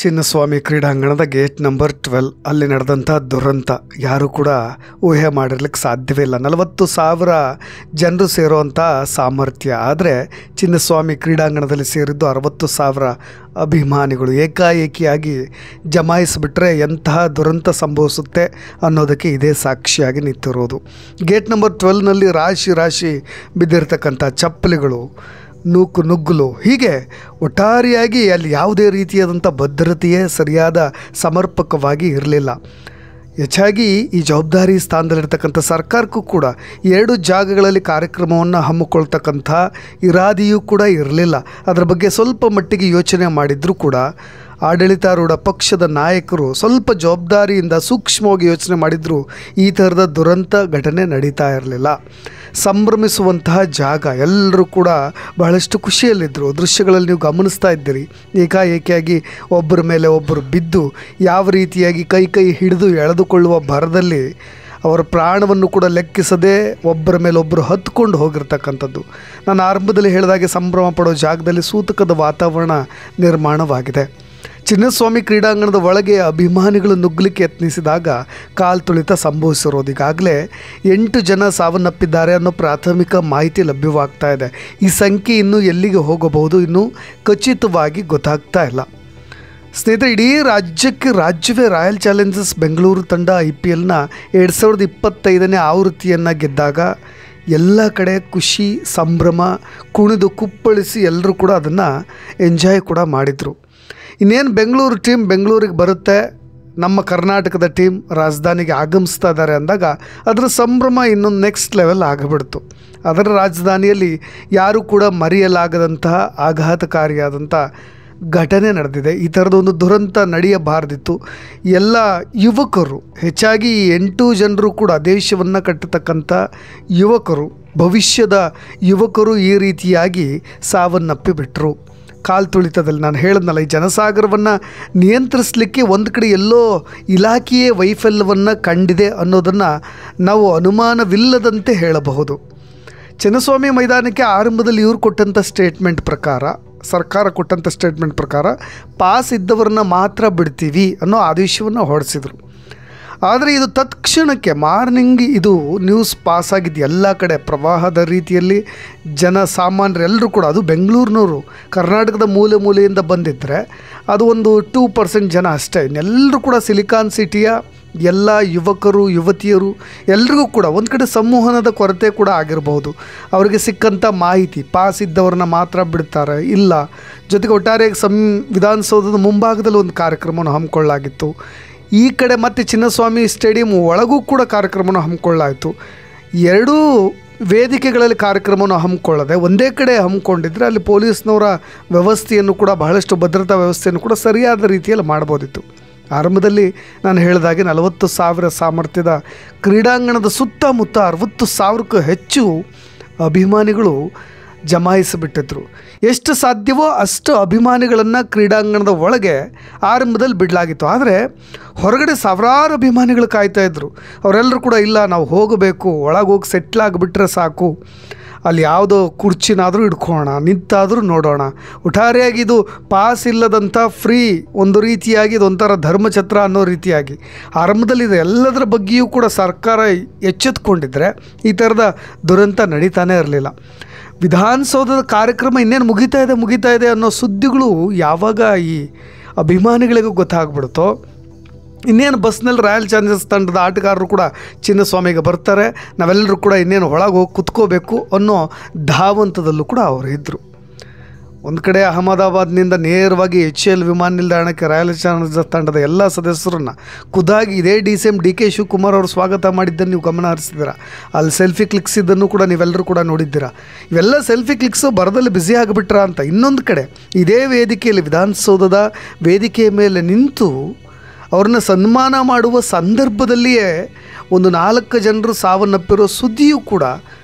ಚಿನ್ನಸ್ವಾಮಿ ಕ್ರೀಡಾಂಗಣದ gate number 12 ಅಲ್ಲಿ ನಡೆದಂಥ ದುರಂತ ಯಾರೂ ಕೂಡ ಊಹೆ ಮಾಡಿರ್ಲಿಕ್ಕೆ ಸಾಧ್ಯವೇ ಇಲ್ಲ. 40,000 ಜನರು ಸೇರುವಂಥ ಸಾಮರ್ಥ್ಯ. ಆದರೆ ಚಿನ್ನಸ್ವಾಮಿ ಕ್ರೀಡಾಂಗಣದಲ್ಲಿ ಸೇರಿದ್ದು 60,000 ಅಭಿಮಾನಿಗಳು ಏಕಾಏಕಿಯಾಗಿ ಜಮಾಯಿಸಿಬಿಟ್ರೆ ಎಂತಹ ದುರಂತ ಸಂಭವಿಸುತ್ತೆ ಅನ್ನೋದಕ್ಕೆ ಇದೇ ಸಾಕ್ಷಿಯಾಗಿ ನಿಂತಿರೋದು. ಗೇಟ್ ನಂಬರ್ 12ನಲ್ಲಿ ರಾಶಿ ಬಿದ್ದಿರ್ತಕ್ಕಂಥ ಚಪ್ಪಲಿಗಳು, ನುಗ್ಗಲು, ಹೀಗೆ ಒಟ್ಟಾರೆಯಾಗಿ ಅಲ್ಲಿ ಯಾವುದೇ ರೀತಿಯಾದಂಥ ಭದ್ರತೆಯೇ ಸರಿಯಾದ ಸಮರ್ಪಕವಾಗಿ ಇರಲಿಲ್ಲ. ಹೆಚ್ಚಾಗಿ ಈ ಜವಾಬ್ದಾರಿ ಸ್ಥಾನದಲ್ಲಿರ್ತಕ್ಕಂಥ ಸರ್ಕಾರಕ್ಕೂ ಕೂಡ 2 ಜಾಗಗಳಲ್ಲಿ ಕಾರ್ಯಕ್ರಮವನ್ನು ಹಮ್ಮಿಕೊಳ್ತಕ್ಕಂಥ ಇರಾದೆಯೂ ಕೂಡ ಇರಲಿಲ್ಲ. ಅದರ ಬಗ್ಗೆ ಸ್ವಲ್ಪ ಮಟ್ಟಿಗೆ ಯೋಚನೆ ಮಾಡಿದರೂ ಕೂಡ ಆಡಳಿತಾರೂಢ ಪಕ್ಷದ ನಾಯಕರು ಸ್ವಲ್ಪ ಜವಾಬ್ದಾರಿಯಿಂದ ಸೂಕ್ಷ್ಮವಾಗಿ ಯೋಚನೆ ಮಾಡಿದರೂ ಈ ಥರದ ದುರಂತ ಘಟನೆ ನಡೀತಾ ಇರಲಿಲ್ಲ. ಸಂಭ್ರಮಿಸುವಂತಹ ಜಾಗ, ಎಲ್ಲರೂ ಕೂಡ ಬಹಳಷ್ಟು ಖುಷಿಯಲ್ಲಿದ್ದರು. ದೃಶ್ಯಗಳಲ್ಲಿ ನೀವು ಗಮನಿಸ್ತಾ ಇದ್ದೀರಿ, ಏಕಾಏಕಿಯಾಗಿ ಒಬ್ಬರ ಮೇಲೆ ಒಬ್ಬರು ಬಿದ್ದು ಯಾವ ರೀತಿಯಾಗಿ ಕೈ ಹಿಡಿದು ಎಳೆದುಕೊಳ್ಳುವ ಭರದಲ್ಲಿ ಅವರ ಪ್ರಾಣವನ್ನು ಕೂಡ ಲೆಕ್ಕಿಸದೆ ಒಬ್ಬರ ಮೇಲೆ ಒಬ್ಬರು ಹತ್ಕೊಂಡು ಹೋಗಿರ್ತಕ್ಕಂಥದ್ದು. ನಾನು ಆರಂಭದಲ್ಲಿ ಹೇಳಿದಾಗೆ ಸಂಭ್ರಮ ಪಡೋ ಜಾಗದಲ್ಲಿ ಸೂತಕದ ವಾತಾವರಣ ನಿರ್ಮಾಣವಾಗಿದೆ. ಚಿನ್ನಸ್ವಾಮಿ ಕ್ರೀಡಾಂಗಣದ ಒಳಗೆ ಅಭಿಮಾನಿಗಳು ನುಗ್ಗಲಿಕ್ಕೆ ಯತ್ನಿಸಿದಾಗ ಕಾಲು ತುಳಿತ ಸಂಭವಿಸಿರೋದು. ಈಗಾಗಲೇ 8 ಜನ ಸಾವನ್ನಪ್ಪಿದ್ದಾರೆ ಅನ್ನೋ ಪ್ರಾಥಮಿಕ ಮಾಹಿತಿ ಲಭ್ಯವಾಗ್ತಾ ಇದೆ. ಈ ಸಂಖ್ಯೆ ಇನ್ನೂ ಎಲ್ಲಿಗೆ ಹೋಗಬಹುದು ಇನ್ನೂ ಖಚಿತವಾಗಿ ಗೊತ್ತಾಗ್ತಾ ಇಲ್ಲ. ಸ್ನೇಹಿತರೆ, ಇಡೀ ರಾಜ್ಯವೇ ರಾಯಲ್ ಚಾಲೆಂಜರ್ಸ್ ಬೆಂಗಳೂರು ತಂಡ IPLನ 2025ನೇ ಆವೃತ್ತಿಯನ್ನು ಗೆದ್ದಾಗ ಎಲ್ಲ ಕಡೆ ಖುಷಿ, ಸಂಭ್ರಮ, ಕುಣಿದು ಕುಪ್ಪಳಿಸಿ ಎಲ್ಲರೂ ಕೂಡ ಅದನ್ನು ಎಂಜಾಯ್ ಕೂಡ ಮಾಡಿದರು. ಇನ್ನೇನು ಬೆಂಗಳೂರು ಟೀಮ್ ಬೆಂಗಳೂರಿಗೆ ಬರುತ್ತೆ, ನಮ್ಮ ಕರ್ನಾಟಕದ ಟೀಮ್ ರಾಜಧಾನಿಗೆ ಆಗಮಿಸ್ತಾ ಇದ್ದಾರೆ ಅಂದಾಗ ಅದರ ಸಂಭ್ರಮ ಇನ್ನೊಂದು ನೆಕ್ಸ್ಟ್ ಲೆವೆಲ್ ಆಗಿಬಿಡ್ತು. ಅದರ ರಾಜಧಾನಿಯಲ್ಲಿ ಯಾರೂ ಕೂಡ ಮರೆಯಲಾಗದಂತಹ ಆಘಾತಕಾರಿಯಾದಂಥ ಘಟನೆ ನಡೆದಿದೆ. ಈ ಥರದ ಒಂದು ದುರಂತ ನಡೆಯಬಾರ್ದಿತ್ತು. ಎಲ್ಲ ಯುವಕರು, ಹೆಚ್ಚಾಗಿ 8 ಜನರು ಕೂಡ ದೇಶವನ್ನು ಕಟ್ಟತಕ್ಕಂಥ ಯುವಕರು, ಭವಿಷ್ಯದ ಯುವಕರು ಈ ರೀತಿಯಾಗಿ ಸಾವನ್ನಪ್ಪಿಬಿಟ್ರು. ಕಾಲು ತುಳಿತದಲ್ಲಿ ನಾನು ಹೇಳಿದ್ನಲ್ಲ, ಈ ಜನಸಾಗರವನ್ನು ನಿಯಂತ್ರಿಸಲಿಕ್ಕೆ ಒಂದು ಕಡೆ ಎಲ್ಲೋ ಇಲಾಖೆಯೇ ವೈಫಲ್ಯವನ್ನು ಕಂಡಿದೆ ಅನ್ನೋದನ್ನು ನಾವು ಅನುಮಾನವಿಲ್ಲದಂತೆ ಹೇಳಬಹುದು. ಚಿನ್ನಸ್ವಾಮಿ ಮೈದಾನಕ್ಕೆ ಆರಂಭದಲ್ಲಿ ಇವರು ಕೊಟ್ಟಂಥ ಸ್ಟೇಟ್ಮೆಂಟ್ ಪ್ರಕಾರ, ಸರ್ಕಾರ ಕೊಟ್ಟಂಥ ಸ್ಟೇಟ್ಮೆಂಟ್ ಪ್ರಕಾರ ಪಾಸ್ ಇದ್ದವರನ್ನ ಮಾತ್ರ ಬಿಡ್ತೀವಿ ಅನ್ನೋ ಆದೇಶವನ್ನು ಹೊರಡಿಸಿದರು. ಆದರೆ ಇದು ತತ್ಕ್ಷಣಕ್ಕೆ ಮಾರ್ನಿಂಗ್ ಇದು ನ್ಯೂಸ್ ಪಾಸ್ ಆಗಿದ್ದು ಎಲ್ಲ ಕಡೆ. ಪ್ರವಾಹದ ರೀತಿಯಲ್ಲಿ ಜನಸಾಮಾನ್ಯರೆಲ್ಲರೂ ಕೂಡ, ಅದು ಬೆಂಗಳೂರಿನವರು, ಕರ್ನಾಟಕದ ಮೂಲೆಯಿಂದ ಬಂದಿದ್ದರೆ ಅದು ಒಂದು 2% ಜನ ಅಷ್ಟೇ. ಇನ್ನೆಲ್ಲರೂ ಕೂಡ ಸಿಲಿಕಾನ್ ಸಿಟಿಯ ಎಲ್ಲ ಯುವಕರು ಯುವತಿಯರು ಎಲ್ರಿಗೂ ಕೂಡ ಒಂದು ಕಡೆ ಸಂವಹನದ ಕೊರತೆ ಕೂಡ ಆಗಿರಬಹುದು. ಅವರಿಗೆ ಸಿಕ್ಕಂಥ ಮಾಹಿತಿ ಪಾಸ್ ಇದ್ದವ್ರನ್ನ ಮಾತ್ರ ಬಿಡ್ತಾರೆ ಇಲ್ಲ. ಜೊತೆಗೆ ಒಟ್ಟಾರೆ ವಿಧಾನಸೌಧದ ಮುಂಭಾಗದಲ್ಲಿ ಒಂದು ಕಾರ್ಯಕ್ರಮವನ್ನು ಹಮ್ಮಿಕೊಳ್ಳಲಾಗಿತ್ತು. ಈ ಕಡೆ ಮತ್ತು ಚಿನ್ನಸ್ವಾಮಿ ಸ್ಟೇಡಿಯಂ ಒಳಗೂ ಕೂಡ ಕಾರ್ಯಕ್ರಮವನ್ನು ಹಮ್ಮಿಕೊಳ್ಳಾಯಿತು. 2 ವೇದಿಕೆಗಳಲ್ಲಿ ಕಾರ್ಯಕ್ರಮವನ್ನು ಹಮ್ಮಿಕೊಳ್ಳದೆ ಒಂದೇ ಕಡೆ ಹಮ್ಮಿಕೊಂಡಿದ್ದರೆ ಅಲ್ಲಿ ಪೊಲೀಸ್ನವರ ವ್ಯವಸ್ಥೆಯನ್ನು ಕೂಡ, ಬಹಳಷ್ಟು ಭದ್ರತಾ ವ್ಯವಸ್ಥೆಯನ್ನು ಕೂಡ ಸರಿಯಾದ ರೀತಿಯಲ್ಲಿ ಮಾಡ್ಬೋದಿತ್ತು. ಆರಂಭದಲ್ಲಿ ನಾನು ಹೇಳಿದಾಗೆ 40,000 ಸಾಮರ್ಥ್ಯದ ಕ್ರೀಡಾಂಗಣದ ಸುತ್ತಮುತ್ತ 60,000ಕ್ಕೂ ಹೆಚ್ಚು ಅಭಿಮಾನಿಗಳು ಜಮಾಯಿಸಿಬಿಟ್ಟಿದ್ರು. ಎಷ್ಟು ಸಾಧ್ಯವೋ ಅಷ್ಟು ಅಭಿಮಾನಿಗಳನ್ನು ಕ್ರೀಡಾಂಗಣದ ಒಳಗೆ ಆರಂಭದಲ್ಲಿ ಬಿಡಲಾಗಿತ್ತು. ಆದರೆ ಹೊರಗಡೆ ಸಾವಿರಾರು ಅಭಿಮಾನಿಗಳು ಕಾಯ್ತಾಯಿದ್ರು. ಅವರೆಲ್ಲರೂ ಕೂಡ ಇಲ್ಲ, ನಾವು ಹೋಗಬೇಕು, ಒಳಗೆ ಹೋಗಿ ಸೆಟ್ಲ್ ಆಗಿಬಿಟ್ರೆ ಸಾಕು, ಅಲ್ಲಿ ಯಾವುದೋ ಕುರ್ಚಿನಾದರೂ ಹಿಡ್ಕೊಳ್ಳೋಣ, ನಿಂತಾದರೂ ನೋಡೋಣ. ಒಟ್ಟಾರೆಯಾಗಿ ಇದು ಪಾಸ್ ಇಲ್ಲದಂಥ ಫ್ರೀ, ಒಂದು ರೀತಿಯಾಗಿ ಇದೊಂಥರ ಧರ್ಮಛತ್ರ ಅನ್ನೋ ರೀತಿಯಾಗಿ ಆರಂಭದಲ್ಲಿ ಇದೆ. ಎಲ್ಲದರ ಬಗ್ಗೆಯೂ ಕೂಡ ಸರ್ಕಾರ ಎಚ್ಚೆತ್ಕೊಂಡಿದ್ದರೆ ಈ ಥರದ ದುರಂತ ನಡೀತಾನೇ ಇರಲಿಲ್ಲ. ವಿಧಾನಸೌಧದ ಕಾರ್ಯಕ್ರಮ ಇನ್ನೇನು ಮುಗಿತಾ ಇದೆ ಅನ್ನೋ ಸುದ್ದಿಗಳು ಯಾವಾಗ ಈ ಅಭಿಮಾನಿಗಳಿಗೂ ಗೊತ್ತಾಗ್ಬಿಡುತ್ತೋ, ಇನ್ನೇನು ಬಸ್ನಲ್ಲಿ ರಾಯಲ್ ಚಾಲೆಂಜರ್ಸ್ ತಂಡದ ಆಟಗಾರರು ಕೂಡ ಚಿನ್ನಸ್ವಾಮಿಗೆ ಬರ್ತಾರೆ, ನಾವೆಲ್ಲರೂ ಕೂಡ ಇನ್ನೇನು ಒಳಗೆ ಹೋಗಿ ಕುತ್ಕೋಬೇಕು ಅನ್ನೋ ಧಾವಂತದಲ್ಲೂ ಕೂಡ ಅವರು ಇದ್ದರು. ಒಂದು ಕಡೆ ಅಹಮದಾಬಾದ್ನಿಂದ ನೇರವಾಗಿ HAL ವಿಮಾನ ನಿಲ್ದಾಣಕ್ಕೆ ರಾಯಲ್ ಚಾಲೆಂಜರ್ಸ್ ತಂಡದ ಎಲ್ಲ ಸದಸ್ಯರನ್ನು ಖುದ್ದಾಗಿ ಇದೇ DCM DK ಶಿವಕುಮಾರ್ ಅವರು ಸ್ವಾಗತ ಮಾಡಿದ್ದನ್ನು ನೀವು ಗಮನ ಹರಿಸಿದ್ದೀರಾ. ಅಲ್ಲಿ ಸೆಲ್ಫಿ ಕ್ಲಿಕ್ಸ್ ಇದ್ದನ್ನು ಕೂಡ ನೀವೆಲ್ಲರೂ ಕೂಡ ನೋಡಿದ್ದೀರಾ. ಇವೆಲ್ಲ ಸೆಲ್ಫಿ ಕ್ಲಿಕ್ಸು ಬರದಲ್ಲಿ ಬ್ಯುಸಿ ಆಗಿಬಿಟ್ರಾ ಅಂತ. ಇನ್ನೊಂದು ಕಡೆ ಇದೇ ವೇದಿಕೆಯಲ್ಲಿ, ವಿಧಾನಸೌಧದ ವೇದಿಕೆಯ ಮೇಲೆ ನಿಂತು ಅವ್ರನ್ನ ಸನ್ಮಾನ ಮಾಡುವ ಸಂದರ್ಭದಲ್ಲಿಯೇ ಒಂದು 4 ಜನರು ಸಾವನ್ನಪ್ಪಿರೋ ಸುದ್ದಿಯೂ ಕೂಡ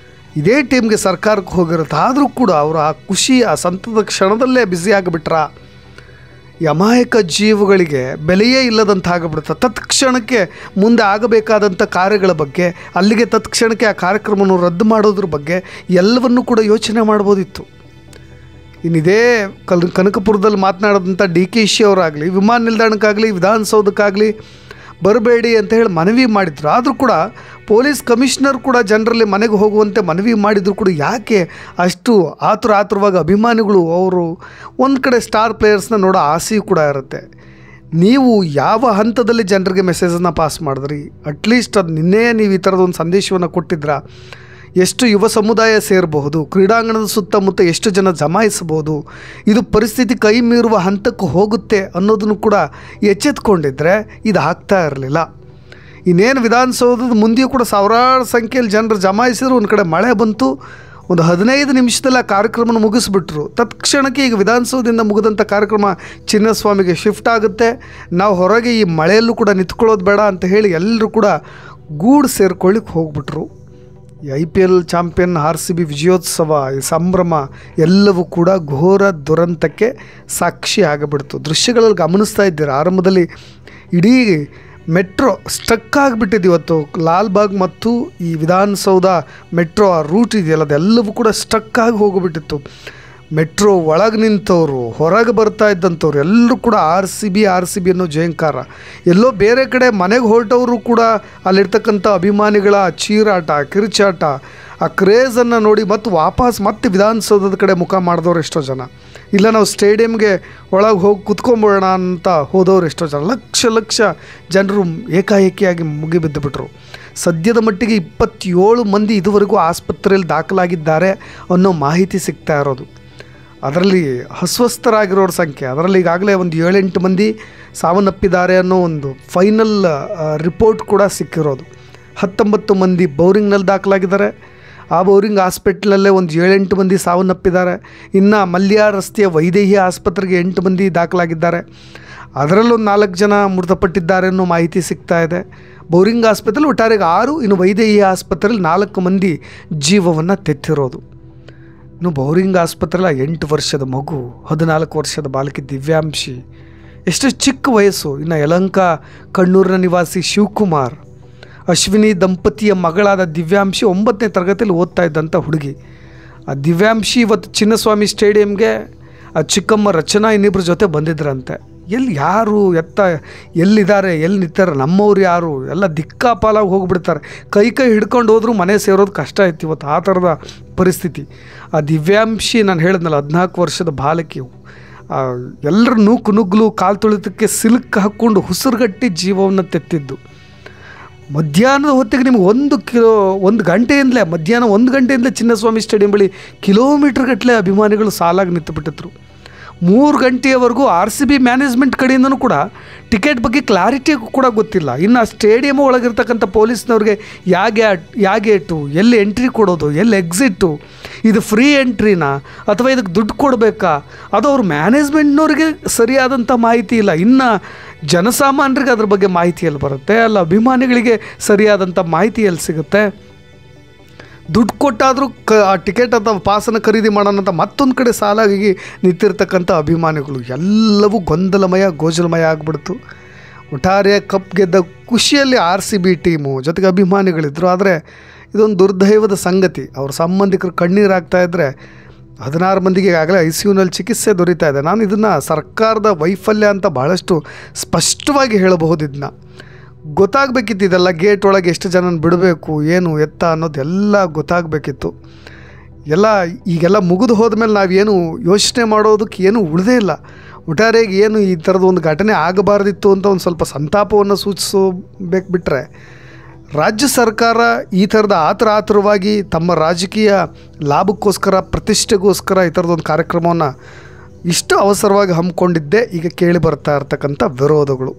ಇದೇ ಟೀಮ್ಗೆ ಸರ್ಕಾರಕ್ಕೆ ಹೋಗಿರುತ್ತೆ. ಆದರೂ ಕೂಡ ಅವರು ಆ ಖುಷಿ, ಆ ಸಂತದ ಕ್ಷಣದಲ್ಲೇ ಬ್ಯುಸಿ ಆಗಿಬಿಟ್ರಾ. ಅಮಾಯಕ ಜೀವಗಳಿಗೆ ಬೆಲೆಯೇ ಇಲ್ಲದಂತ ಆಗಿಬಿಡುತ್ತೆ. ತತ್ಕ್ಷಣಕ್ಕೆ ಮುಂದೆ ಆಗಬೇಕಾದಂಥ ಕಾರ್ಯಗಳ ಬಗ್ಗೆ, ಅಲ್ಲಿಗೆ ತತ್ಕ್ಷಣಕ್ಕೆ ಆ ಕಾರ್ಯಕ್ರಮವನ್ನು ರದ್ದು ಮಾಡೋದ್ರ ಬಗ್ಗೆ ಎಲ್ಲವನ್ನೂ ಕೂಡ ಯೋಚನೆ ಮಾಡ್ಬೋದಿತ್ತು. ಇನ್ನಿದೇ ಕನಕಪುರದಲ್ಲಿ ಮಾತನಾಡಿದಂಥ DKಶಿ ಅವರಾಗಲಿ, ವಿಮಾನ ನಿಲ್ದಾಣಕ್ಕಾಗಲಿ, ವಿಧಾನಸೌಧಕ್ಕಾಗಲಿ ಬರಬೇಡಿ ಅಂತ ಹೇಳಿ ಮನವಿ ಮಾಡಿದ್ರು. ಆದರೂ ಕೂಡ ಪೊಲೀಸ್ ಕಮಿಷನರ್ ಕೂಡ ಜನರಲ್ಲಿ ಮನೆಗೆ ಹೋಗುವಂತೆ ಮನವಿ ಮಾಡಿದ್ರು ಕೂಡ ಯಾಕೆ ಅಷ್ಟು ಆತುರವಾಗಿ ಅಭಿಮಾನಿಗಳು ಅವರು ಒಂದು ಕಡೆ ಸ್ಟಾರ್ ಪ್ಲೇಯರ್ಸ್ನ ನೋಡೋ ಆಸೆಯೂ ಕೂಡ ಇರುತ್ತೆ. ನೀವು ಯಾವ ಹಂತದಲ್ಲಿ ಜನರಿಗೆ ಮೆಸೇಜನ್ನು ಪಾಸ್ ಮಾಡಿದ್ರಿ? ಅಟ್ಲೀಸ್ಟ್ ಅದು ನಿನ್ನೆ ನೀವು ಈ ಥರದೊಂದು ಸಂದೇಶವನ್ನು ಕೊಟ್ಟಿದ್ರ? ಎಷ್ಟು ಯುವ ಸಮುದಾಯ ಸೇರಬಹುದು? ಕ್ರೀಡಾಂಗಣದ ಸುತ್ತಮುತ್ತ ಎಷ್ಟು ಜನ ಜಮಾಯಿಸಬಹುದು? ಇದು ಪರಿಸ್ಥಿತಿ ಕೈ ಮೀರುವ ಹಂತಕ್ಕೆ ಹೋಗುತ್ತೆ ಅನ್ನೋದನ್ನು ಕೂಡ ಎಚ್ಚೆತ್ಕೊಂಡಿದ್ರೆ ಇದು ಆಗ್ತಾ ಇರಲಿಲ್ಲ. ಇನ್ನೇನು ವಿಧಾನಸೌಧದ ಮುಂದೆಯೂ ಕೂಡ ಸಾವಿರಾರು ಸಂಖ್ಯೆಯಲ್ಲಿ ಜನರು ಜಮಾಯಿಸಿದ್ರು. ಒಂದು ಕಡೆ ಮಳೆ ಬಂತು, ಒಂದು 15 ನಿಮಿಷದಲ್ಲಿ ಆ ಕಾರ್ಯಕ್ರಮನ ಮುಗಿಸ್ಬಿಟ್ರು. ತತ್ಕ್ಷಣಕ್ಕೆ ಈಗ ವಿಧಾನಸೌಧದಿಂದ ಮುಗಿದಂಥ ಕಾರ್ಯಕ್ರಮ ಚಿನ್ನಸ್ವಾಮಿಗೆ ಶಿಫ್ಟ್ ಆಗುತ್ತೆ. ನಾವು ಹೊರಗೆ ಈ ಮಳೆಯಲ್ಲೂ ಕೂಡ ನಿಂತ್ಕೊಳ್ಳೋದು ಬೇಡ ಅಂತ ಹೇಳಿ ಎಲ್ಲರೂ ಕೂಡ ಗೂಡು ಸೇರ್ಕೊಳ್ಳಿಕ್ಕೆ ಹೋಗ್ಬಿಟ್ರು. ಈ IPL ಚಾಂಪಿಯನ್ RCB ವಿಜಯೋತ್ಸವ, ಈ ಸಂಭ್ರಮ ಎಲ್ಲವೂ ಕೂಡ ಘೋರ ದುರಂತಕ್ಕೆ ಸಾಕ್ಷಿ ಆಗಿಬಿಡ್ತು. ದೃಶ್ಯಗಳಲ್ಲಿ ಗಮನಿಸ್ತಾ ಇದ್ದೀರ, ಆರಂಭದಲ್ಲಿ ಇಡೀ ಮೆಟ್ರೋ ಸ್ಟಕ್ ಆಗಿಬಿಟ್ಟಿದ್ದು. ಇವತ್ತು ಲಾಲ್ಬಾಗ್ ಮತ್ತು ಈ ವಿಧಾನಸೌಧ ಮೆಟ್ರೋ ಆ ರೂಟ್ ಇದೆಯಲ್ಲ ಅದೆಲ್ಲವೂ ಕೂಡ ಸ್ಟಕ್ ಆಗಿ ಹೋಗಿಬಿಟ್ಟಿತ್ತು. ಮೆಟ್ರೋ ಒಳಗೆ ನಿಂತವರು, ಹೊರಗೆ ಬರ್ತಾ ಇದ್ದಂಥವ್ರು ಎಲ್ಲರೂ ಕೂಡ RCB ಅನ್ನೋ ಜಯಂಕಾರ. ಎಲ್ಲೋ ಬೇರೆ ಕಡೆ ಮನೆಗೆ ಹೊರಟವರು ಕೂಡ ಅಲ್ಲಿರ್ತಕ್ಕಂಥ ಅಭಿಮಾನಿಗಳ ಚೀರಾಟ, ಕಿರುಚಾಟ, ಆ ಕ್ರೇಜನ್ನು ನೋಡಿ ಮತ್ತೆ ವಿಧಾನಸೌಧದ ಕಡೆ ಮುಖ ಮಾಡಿದವರು ಎಷ್ಟೋ ಜನ. ಇಲ್ಲ ನಾವು ಸ್ಟೇಡಿಯಮ್ಗೆ ಒಳಗೆ ಹೋಗಿ ಕುತ್ಕೊಂಬೋಣ ಅಂತ ಹೋದವರು ಎಷ್ಟೋ ಜನ. ಲಕ್ಷ ಜನರು ಏಕಾಏಕಿಯಾಗಿ ಮುಗಿಬಿದ್ದುಬಿಟ್ರು. ಸದ್ಯದ ಮಟ್ಟಿಗೆ 27 ಮಂದಿ ಇದುವರೆಗೂ ಆಸ್ಪತ್ರೆಯಲ್ಲಿ ದಾಖಲಾಗಿದ್ದಾರೆ ಅನ್ನೋ ಮಾಹಿತಿ ಸಿಗ್ತಾ ಇರೋದು. ಅದರಲ್ಲಿ ಅಸ್ವಸ್ಥರಾಗಿರೋರ ಸಂಖ್ಯೆ, ಅದರಲ್ಲಿ ಈಗಾಗಲೇ ಒಂದು 7-8 ಮಂದಿ ಸಾವನ್ನಪ್ಪಿದ್ದಾರೆ ಅನ್ನೋ ಒಂದು ಫೈನಲ್ ರಿಪೋರ್ಟ್ ಕೂಡ ಸಿಕ್ಕಿರೋದು. 19 ಮಂದಿ ಬೌರಿಂಗ್ನಲ್ಲಿ ದಾಖಲಾಗಿದ್ದಾರೆ. ಆ ಬೌರಿಂಗ್ ಹಾಸ್ಪಿಟ್ಲಲ್ಲೇ ಒಂದು 7-8 ಮಂದಿ ಸಾವನ್ನಪ್ಪಿದ್ದಾರೆ. ಇನ್ನು ಮಲ್ಯ ರಸ್ತೆಯ ವೈದೇಹಿ ಆಸ್ಪತ್ರೆಗೆ 8 ಮಂದಿ ದಾಖಲಾಗಿದ್ದಾರೆ. ಅದರಲ್ಲೊಂದು 4 ಜನ ಮೃತಪಟ್ಟಿದ್ದಾರೆ ಅನ್ನೋ ಮಾಹಿತಿ ಸಿಗ್ತಾ ಇದೆ. ಬೌರಿಂಗ್ ಆಸ್ಪತ್ರೆಯಲ್ಲಿ ಒಟ್ಟಾರೆಗೆ 6, ಇನ್ನು ವೈದೇಹಿ ಆಸ್ಪತ್ರೆಯಲ್ಲಿ 4 ಮಂದಿ ಜೀವವನ್ನು ತೆತ್ತಿರೋದು. ಇನ್ನು ಬೌರಿಂಗ್ ಆಸ್ಪತ್ರೆಯಲ್ಲಿ 8 ವರ್ಷದ ಮಗು, 14 ವರ್ಷದ ಬಾಲಕಿ ದಿವ್ಯಾಂಶಿ, ಎಷ್ಟು ಚಿಕ್ಕ ವಯಸ್ಸು. ಇನ್ನು ಯಲಹಂಕ ಕಣ್ಣೂರಿನ ನಿವಾಸಿ ಶಿವಕುಮಾರ್, ಅಶ್ವಿನಿ ದಂಪತಿಯ ಮಗಳಾದ ದಿವ್ಯಾಂಶಿ 9ನೇ ತರಗತಿಯಲ್ಲಿ ಓದ್ತಾ ಇದ್ದಂಥ ಹುಡುಗಿ. ಆ ದಿವ್ಯಾಂಶಿ ಇವತ್ತು ಚಿನ್ನಸ್ವಾಮಿ ಸ್ಟೇಡಿಯಂಗೆ ಆ ಚಿಕ್ಕಮ್ಮ ರಚನಾ ಇನ್ನಿಬ್ಬರ ಜೊತೆ ಬಂದಿದ್ರಂತೆ. ಯಾರು ಎಲ್ಲಿದ್ದಾರೆ, ಎಲ್ಲಿ ನಿಂತಾರೆ, ನಮ್ಮವ್ರು ಯಾರು ಎಲ್ಲ ದಿಕ್ಕಾಪಾಲಾಗಿ ಹೋಗಿಬಿಡ್ತಾರೆ. ಕೈ ಹಿಡ್ಕೊಂಡು ಹೋದ್ರೂ ಮನೆ ಸೇರೋದು ಕಷ್ಟ ಆಯ್ತು ಇವತ್ತು. ಆ ಥರದ ಪರಿಸ್ಥಿತಿ. ಆ ದಿವ್ಯಾಂಶಿ ನಾನು ಹೇಳಿದ್ನಲ್ಲ 14 ವರ್ಷದ ಬಾಲಕಿ, ಎಲ್ಲರ ನುಗ್ಗಲು ಕಾಲು ತುಳಿತಕ್ಕೆ ಸಿಲ್ಕ್ ಹಾಕ್ಕೊಂಡು ಉಸಿರುಗಟ್ಟಿ ಜೀವವನ್ನು ತೆತ್ತಿದ್ದು. ಮಧ್ಯಾಹ್ನದ ಹೊತ್ತಿಗೆ ನಿಮ್ಗೆ 1 ಗಂಟೆಯಿಂದಲೇ ಮಧ್ಯಾಹ್ನ 1 ಗಂಟೆಯಿಂದಲೇ ಚಿನ್ನಸ್ವಾಮಿ ಸ್ಟೇಡಿಯಂ ಬಳಿ ಕಿಲೋಮೀಟ್ರ್ ಗಟ್ಟಲೆ ಅಭಿಮಾನಿಗಳು ಸಾಲಾಗಿ ನಿಂತುಬಿಟ್ಟಿದ್ರು. 3 ಗಂಟೆಯವರೆಗೂ RCB ಮ್ಯಾನೇಜ್ಮೆಂಟ್ ಕಡೆಯಿಂದನೂ ಕೂಡ ಟಿಕೆಟ್ ಬಗ್ಗೆ ಕ್ಲಾರಿಟಿ ಕೂಡ ಗೊತ್ತಿಲ್ಲ. ಇನ್ನು ಆ ಸ್ಟೇಡಿಯಮ್ ಒಳಗಿರ್ತಕ್ಕಂಥ ಪೊಲೀಸ್ನವ್ರಿಗೆ ಯಾವ ಗೇಟು, ಎಲ್ಲಿ ಎಂಟ್ರಿ ಕೊಡೋದು, ಎಲ್ಲಿ ಎಕ್ಸಿಟ್ಟು, ಇದು ಫ್ರೀ ಎಂಟ್ರಿನಾ ಅಥವಾ ಇದಕ್ಕೆ ದುಡ್ಡು ಕೊಡಬೇಕಾ, ಅದು ಅವ್ರ ಮ್ಯಾನೇಜ್ಮೆಂಟ್ನವ್ರಿಗೆ ಸರಿಯಾದಂಥ ಮಾಹಿತಿ ಇಲ್ಲ. ಇನ್ನು ಜನಸಾಮಾನ್ಯರಿಗೆ ಅದ್ರ ಬಗ್ಗೆ ಮಾಹಿತಿಯಲ್ಲಿ ಬರುತ್ತೆ, ಅಲ್ಲ ಅಭಿಮಾನಿಗಳಿಗೆ ಸರಿಯಾದಂಥ ಮಾಹಿತಿ ಎಲ್ಲಿ ಸಿಗುತ್ತೆ? ದುಡ್ಡು ಕೊಟ್ಟಾದರೂ ಆ ಟಿಕೆಟ್ ಅಥವಾ ಪಾಸನ್ನು ಖರೀದಿ ಮಾಡೋಣ ಅಂತ ಮತ್ತೊಂದು ಕಡೆ ಸಾಲಾಗಿ ನಿಂತಿರ್ತಕ್ಕಂಥ ಅಭಿಮಾನಿಗಳು ಎಲ್ಲವೂ ಗೊಂದಲಮಯ ಗೋಜಲಮಯ ಆಗಿಬಿಡ್ತು. ಒಟ್ಟಾರೆ ಕಪ್ ಗೆದ್ದ ಖುಷಿಯಲ್ಲಿ RCB ಟೀಮು ಜೊತೆಗೆ ಅಭಿಮಾನಿಗಳಿದ್ದರು. ಆದರೆ ಇದೊಂದು ದುರ್ದೈವದ ಸಂಗತಿ. ಅವ್ರ ಸಂಬಂಧಿಕರು ಕಣ್ಣೀರಾಗ್ತಾ ಇದ್ದರೆ 16 ಮಂದಿಗೆ ಈಗಾಗಲೇ ICUನಲ್ಲಿ ಚಿಕಿತ್ಸೆ ದೊರೀತಾ ಇದೆ. ನಾನು ಇದನ್ನು ಸರ್ಕಾರದ ವೈಫಲ್ಯ ಅಂತ ಭಾಳಷ್ಟು ಸ್ಪಷ್ಟವಾಗಿ ಹೇಳಬಹುದು. ಇದನ್ನ ಗೊತ್ತಾಗಬೇಕಿತ್ತು. ಇದೆಲ್ಲ ಗೇಟ್ ಒಳಗೆ ಎಷ್ಟು ಜನನ ಬಿಡಬೇಕು, ಏನು ಎತ್ತ ಅನ್ನೋದೆಲ್ಲ ಗೊತ್ತಾಗಬೇಕಿತ್ತು. ಈಗೆಲ್ಲ ಮುಗಿದು ಹೋದ್ಮೇಲೆ ನಾವೇನು ಯೋಚನೆ ಮಾಡೋದಕ್ಕೆ ಏನೂ ಉಳಿದೇ ಇಲ್ಲ. ಒಟ್ಟಾರೆಯಾಗಿ ಏನು ಈ ಥರದ ಒಂದು ಘಟನೆ ಆಗಬಾರ್ದಿತ್ತು ಅಂತ ಒಂದು ಸ್ವಲ್ಪ ಸಂತಾಪವನ್ನು ಸೂಚಿಸಬೇಕು. ಬಿಟ್ಟರೆ ರಾಜ್ಯ ಸರ್ಕಾರ ಈ ಥರದ ಆತುರವಾಗಿ ತಮ್ಮ ರಾಜಕೀಯ ಲಾಭಕ್ಕೋಸ್ಕರ, ಪ್ರತಿಷ್ಠೆಗೋಸ್ಕರ ಈ ಥರದೊಂದು ಕಾರ್ಯಕ್ರಮವನ್ನು ಇಷ್ಟು ಅವಸರವಾಗಿ ಹಮ್ಮಿಕೊಂಡಿದ್ದೇ ಈಗ ಕೇಳಿ ಬರ್ತಾ ಇರ್ತಕ್ಕಂಥ ವಿರೋಧಗಳು.